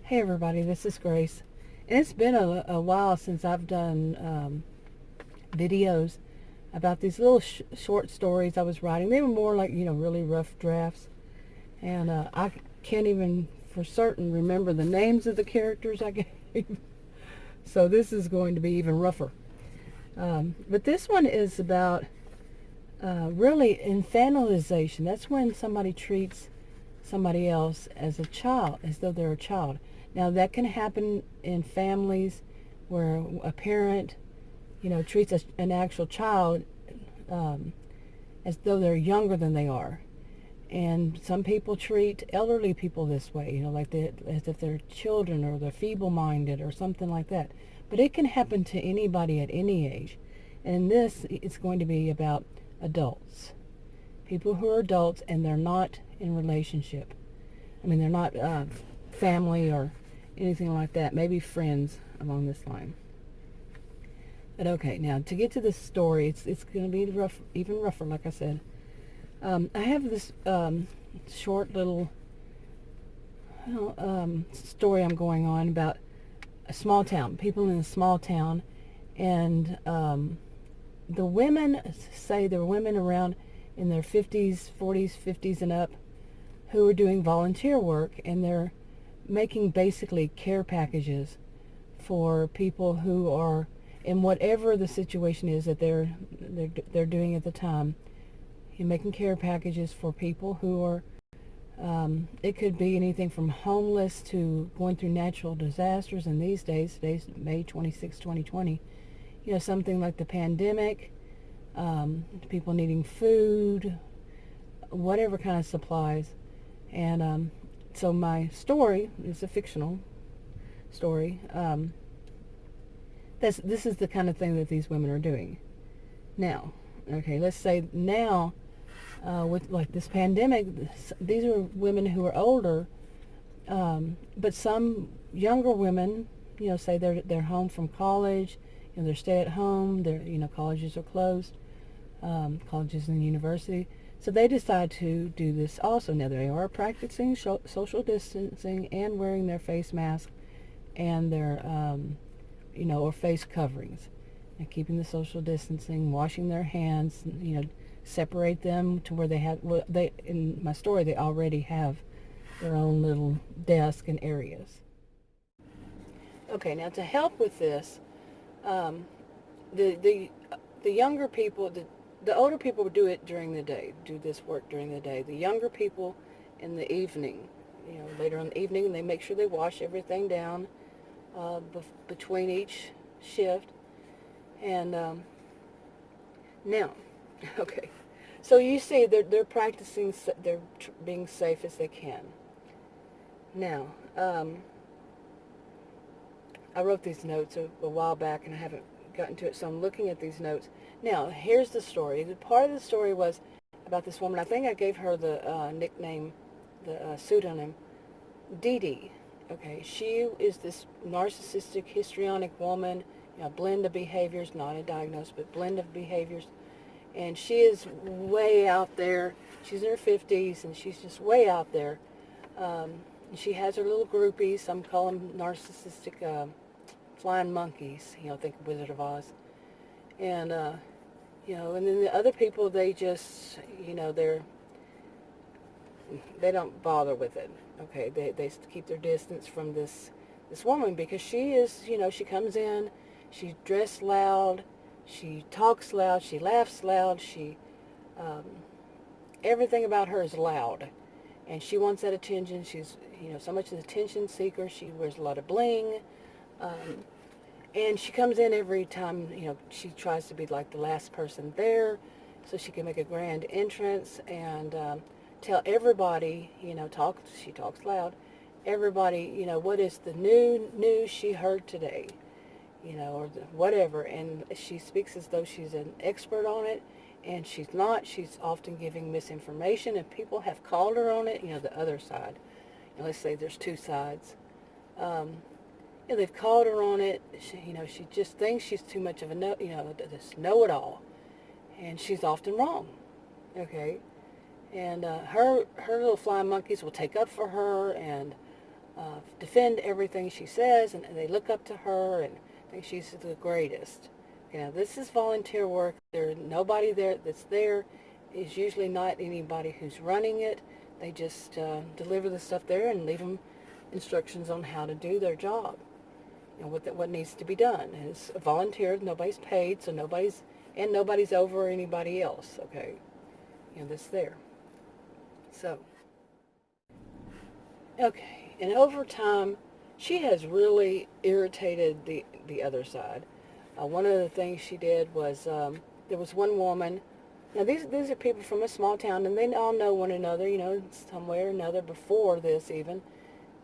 Hey everybody, this is Grace. And it's been a while since I've done videos about these little short stories I was writing. They were more like, really rough drafts. And I can't even for certain remember the names of the characters I gave. So this is going to be even rougher. But this one is about really infantilization. That's when somebody treats somebody else as a child, as though they're a child. Now that can happen in families where a parent, treats an actual child um, as though they're younger than they are. And some people treat elderly people this way, as if they're children or they're feeble-minded or something like that. But it can happen to anybody at any age. And in this, it's going to be about adults. People who are adults and they're not in relationship. I mean, they're not family or anything like that. Maybe friends along this line. But okay, now to get to this story, it's going to be rough, even rougher, like I said. I have this short little story I'm going on about a small town, people in a small town, and the women say there were women around in their 50s, 40s, 50s and up who are doing volunteer work, and they're making basically care packages for people who are in whatever the situation is that they're doing at the time. You're making care packages for people who are it could be anything from homeless to going through natural disasters. And today's May 26, 2020, something like the pandemic, people needing food, whatever kind of supplies. And so my story is a fictional story. This is the kind of thing that these women are doing. Now, okay, let's say now, with like this pandemic, these are women who are older, but some younger women, say they're home from college, they're stay at home, colleges are closed, colleges and university. So they decide to do this also. Now they are practicing social distancing and wearing their face mask and their, or face coverings, and keeping the social distancing, washing their hands, separate them to where they in my story, they already have their own little desk and areas. Okay, now to help with this, um, the, the, the younger people, the older people would do it during the day, do this work during the day. The younger people in the evening, later in the evening, they make sure they wash everything down between each shift. And now, okay, so you see they're practicing, they're being safe as they can. Now, I wrote these notes a while back and I haven't gotten to it, so I'm looking at these notes. Now, here's the story. The part of the story was about this woman. I think I gave her the nickname, the pseudonym, Dee Dee. Okay, she is this narcissistic, histrionic woman, blend of behaviors, not a diagnosis, but blend of behaviors. And she is way out there. She's in her 50s, and she's just way out there. She has her little groupies. Some call them narcissistic flying monkeys. Think Wizard of Oz. And, and then the other people, they just, they don't bother with it. Okay, they keep their distance from this woman because she is, she comes in, she's dressed loud, she talks loud, she laughs loud, everything about her is loud, and she wants that attention. She's, so much an attention seeker. She wears a lot of bling, and she comes in every time, she tries to be like the last person there, so she can make a grand entrance and tell everybody, she talks loud, everybody, what is the new news she heard today, or whatever, and she speaks as though she's an expert on it, and she's not. She's often giving misinformation, and people have called her on it, the other side. Let's say there's two sides. They've called her on it. She just thinks she's too much of a this know-it-all, and she's often wrong. Okay, and her little flying monkeys will take up for her and defend everything she says, and they look up to her and think she's the greatest. This is volunteer work. There's nobody there that's there. Is usually not anybody who's running it. They just deliver the stuff there and leave them instructions on how to do their job and what needs to be done. And it's a volunteer. Nobody's paid, so nobody's over anybody else. Okay, that's there. So, okay, and over time, she has really irritated the other side. One of the things she did was there was one woman. Now these are people from a small town, and they all know one another, some way or another before this even.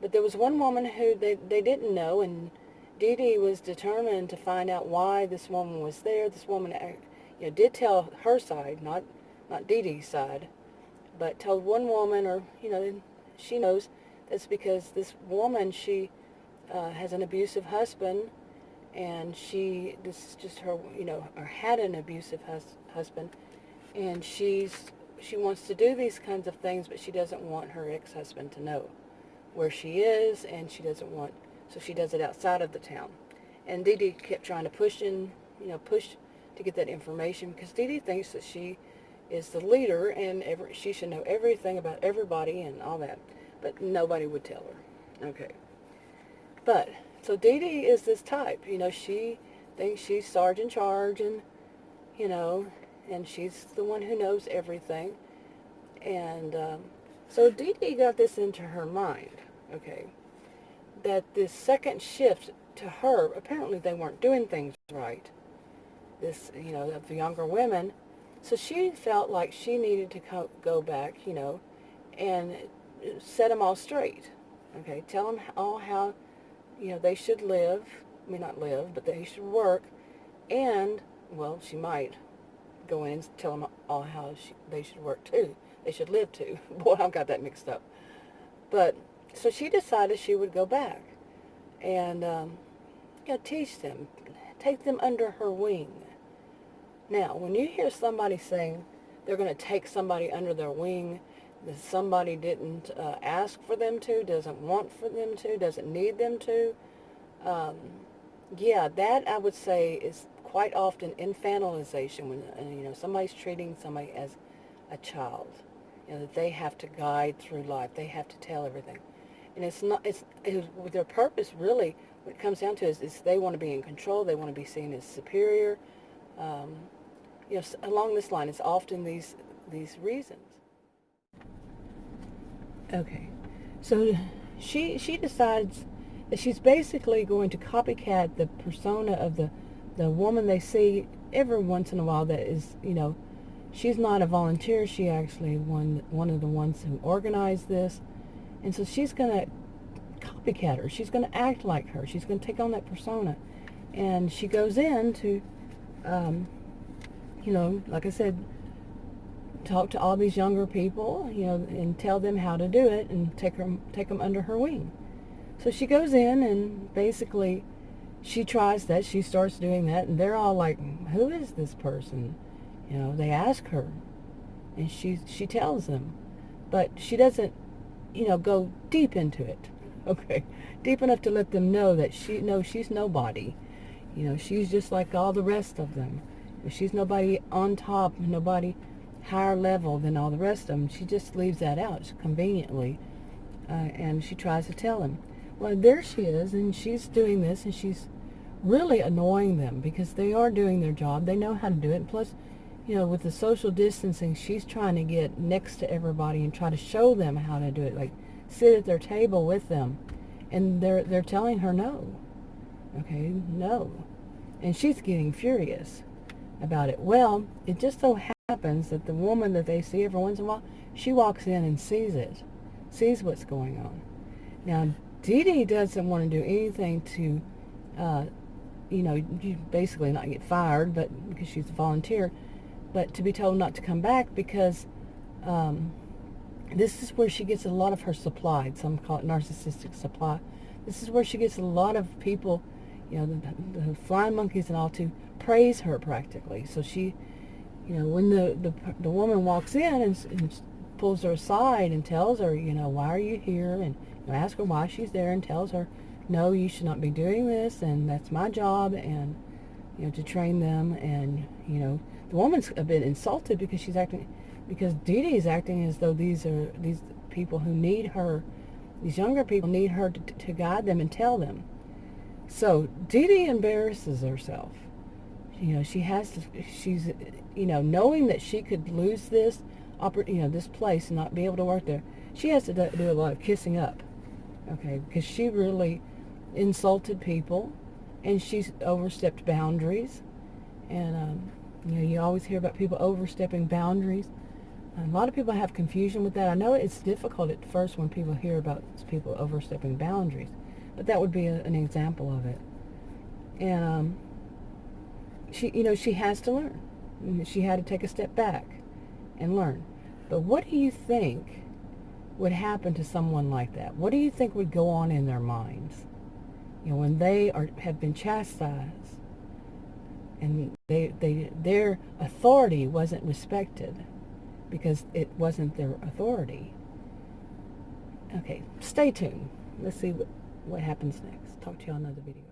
But there was one woman who they didn't know, and Dee Dee was determined to find out why this woman was there. This woman, did tell her side, not Dee Dee's side, but told one woman, or she knows that's because this woman, she has an abusive husband. And this is just her, or had an abusive husband, and she wants to do these kinds of things, but she doesn't want her ex-husband to know where she is, and so she does it outside of the town. And Dee Dee kept trying to push to get that information, because Dee Dee thinks that she is the leader, and she should know everything about everybody and all that, but nobody would tell her. Okay. But so Dee Dee is this type, she thinks she's Sergeant Charge, and, and she's the one who knows everything. And so Dee Dee got this into her mind, okay, that this second shift to her, apparently they weren't doing things right, of the younger women. So she felt like she needed to go back, and set them all straight, okay, tell them all how they should live, not live, but they should work, and, well, she might go in and tell them all how they should work too. They should live too. Boy, I've got that mixed up. But, so she decided she would go back and, teach them, take them under her wing. Now, when you hear somebody saying they're going to take somebody under their wing, that somebody didn't ask for them to, doesn't want for them to, doesn't need them to. That I would say is quite often infantilization, when somebody's treating somebody as a child, that they have to guide through life, they have to tell everything, and it's their purpose really. What it comes down to is they want to be in control, they want to be seen as superior. Along this line, it's often these reasons. Okay, so she decides that she's basically going to copycat the persona of the woman they see every once in a while. That is, she's not a volunteer. She actually one of the ones who organized this, and so she's going to copycat her. She's going to act like her. She's going to take on that persona, and she goes in to, like I said, talk to all these younger people, and tell them how to do it, and take them under her wing. So she goes in, and basically she tries that. She starts doing that, and they're all like, "Who is this person?" They ask her, and she tells them, but she doesn't, go deep into it. Okay, deep enough to let them know that she's nobody. She's just like all the rest of them. She's nobody on top, nobody higher level than all the rest of them. She just leaves that out conveniently, and she tries to tell him. Well, there she is, and she's doing this, and she's really annoying them because they are doing their job. They know how to do it. And plus, with the social distancing, she's trying to get next to everybody and try to show them how to do it, like sit at their table with them, and they're telling her no. Okay, no, and she's getting furious about it. Well, it just so happens that the woman that they see every once in a while, she walks in and sees what's going on. Now, Dee Dee doesn't want to do anything to, you basically not get fired, but because she's a volunteer, but to be told not to come back because this is where she gets a lot of her supply. Some call it narcissistic supply. This is where she gets a lot of people, the flying monkeys and all, to praise her practically. So she, when the woman walks in and pulls her aside and tells her, why are you here, and ask her why she's there and tells her, no, you should not be doing this, and that's my job, and to train them. And the woman's a bit insulted because Dee Dee is acting as though these people who need her, these younger people need her to guide them and tell them. So Dee Dee embarrasses herself. She's knowing that she could lose this this place and not be able to work there. She has to do a lot of kissing up, okay, because she really insulted people, and she's overstepped boundaries. And you always hear about people overstepping boundaries. And a lot of people have confusion with that. I know it's difficult at first when people hear about people overstepping boundaries, but that would be an example of it. And she has to learn. She had to take a step back and learn. But what do you think would happen to someone like that? What do you think would go on in their minds, when they have been chastised and their authority wasn't respected because it wasn't their authority? Okay, stay tuned. Let's see what happens next. Talk to you on another video.